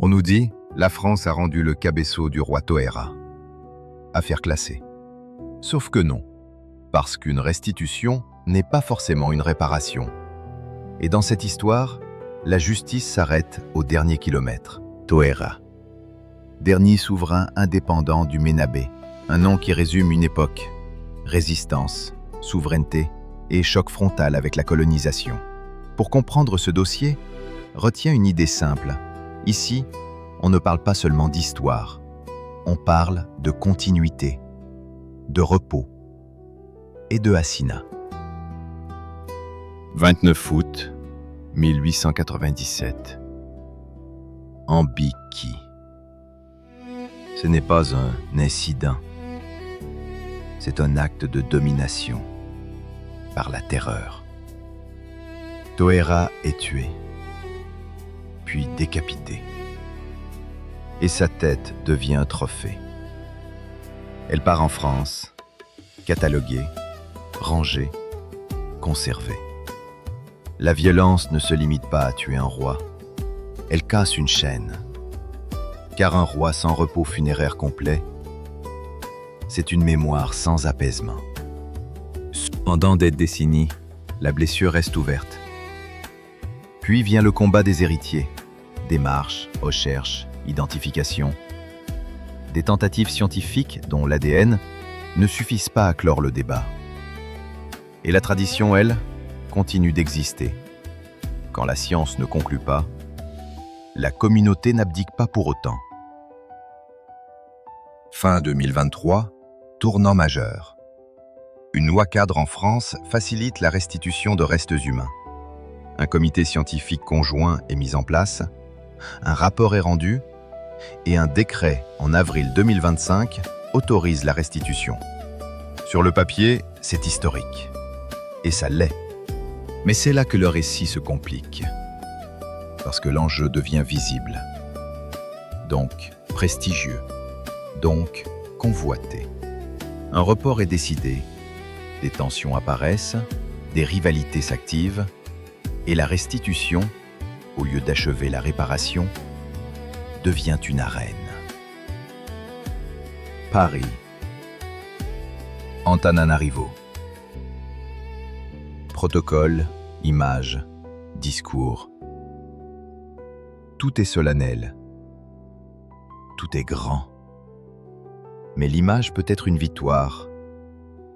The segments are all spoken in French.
On nous dit, la France a rendu le cabeço du roi Toera. Affaire classée. Sauf que non, parce qu'une restitution n'est pas forcément une réparation. Et dans cette histoire, la justice s'arrête au dernier kilomètre. Toera, dernier souverain indépendant du Ménabé, un nom qui résume une époque. Résistance, souveraineté et choc frontal avec la colonisation. Pour comprendre ce dossier, retiens une idée simple. Ici, on ne parle pas seulement d'histoire, on parle de continuité, de repos et de assignat. 29 août 1897. Ambiki. Ce n'est pas un incident, c'est un acte de domination par la terreur. Toera est tué, puis décapité, et sa tête devient un trophée. Elle part en France, cataloguée, rangée, conservée. La violence ne se limite pas à tuer un roi, elle casse une chaîne. Car un roi sans repos funéraire complet, c'est une mémoire sans apaisement. Pendant des décennies, la blessure reste ouverte. Puis vient le combat des héritiers, démarches, recherches, identification. Des tentatives scientifiques, dont l'ADN, ne suffisent pas à clore le débat. Et la tradition, elle, continue d'exister. Quand la science ne conclut pas, la communauté n'abdique pas pour autant. Fin 2023, tournant majeur. Une loi cadre en France facilite la restitution de restes humains. Un comité scientifique conjoint est mis en place, un rapport est rendu et un décret en avril 2025 autorise la restitution. Sur le papier, c'est historique. Et ça l'est. Mais c'est là que le récit se complique. Parce que l'enjeu devient visible. Donc prestigieux. Donc convoité. Un report est décidé. Des tensions apparaissent, des rivalités s'activent, et la restitution, au lieu d'achever la réparation, devient une arène. Paris. Antananarivo. Protocole, images, discours. Tout est solennel. Tout est grand. Mais l'image peut être une victoire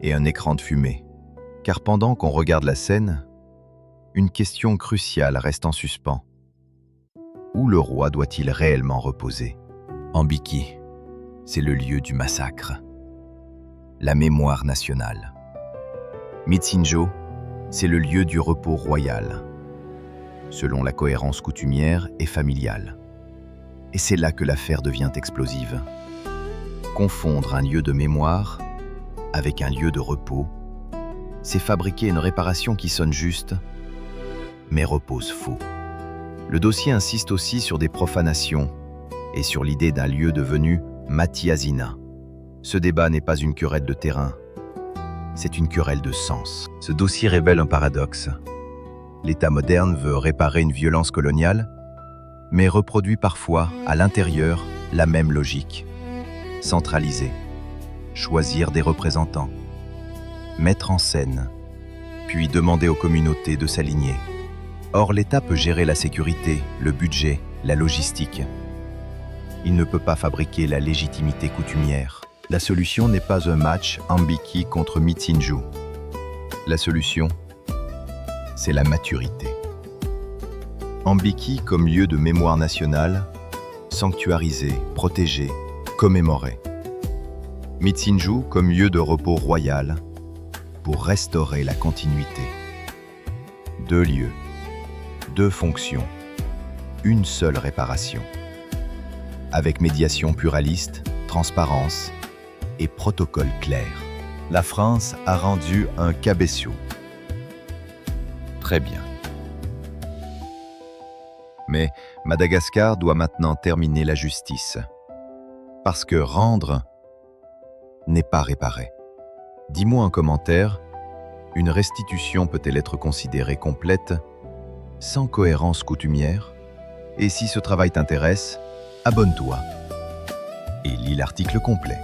et un écran de fumée. Car pendant qu'on regarde la scène, une question cruciale reste en suspens. Où le roi doit-il réellement reposer? Ambiki, c'est le lieu du massacre. La mémoire nationale. Mitsinjo, c'est le lieu du repos royal, selon la cohérence coutumière et familiale. Et c'est là que l'affaire devient explosive. Confondre un lieu de mémoire avec un lieu de repos, c'est fabriquer une réparation qui sonne juste, mais repose faux. Le dossier insiste aussi sur des profanations et sur l'idée d'un lieu devenu Mathiasina. Ce débat n'est pas une querelle de terrain, c'est une querelle de sens. Ce dossier révèle un paradoxe. L'État moderne veut réparer une violence coloniale, mais reproduit parfois, à l'intérieur, la même logique. Centraliser, choisir des représentants, mettre en scène, puis demander aux communautés de s'aligner. Or, l'État peut gérer la sécurité, le budget, la logistique. Il ne peut pas fabriquer la légitimité coutumière. La solution n'est pas un match Ambiki contre Mitsinjo. La solution, c'est la maturité. Ambiki comme lieu de mémoire nationale, sanctuarisé, protégé, commémoré. Mitsinjo comme lieu de repos royal, pour restaurer la continuité. Deux lieux, deux fonctions, une seule réparation. Avec médiation pluraliste, transparence et protocole clair. La France a rendu un cabeço. Très bien. Mais Madagascar doit maintenant terminer la justice. Parce que rendre n'est pas réparer. Dis-moi en commentaire, une restitution peut-elle être considérée complète sans cohérence coutumière? Et si ce travail t'intéresse, abonne-toi et lis l'article complet.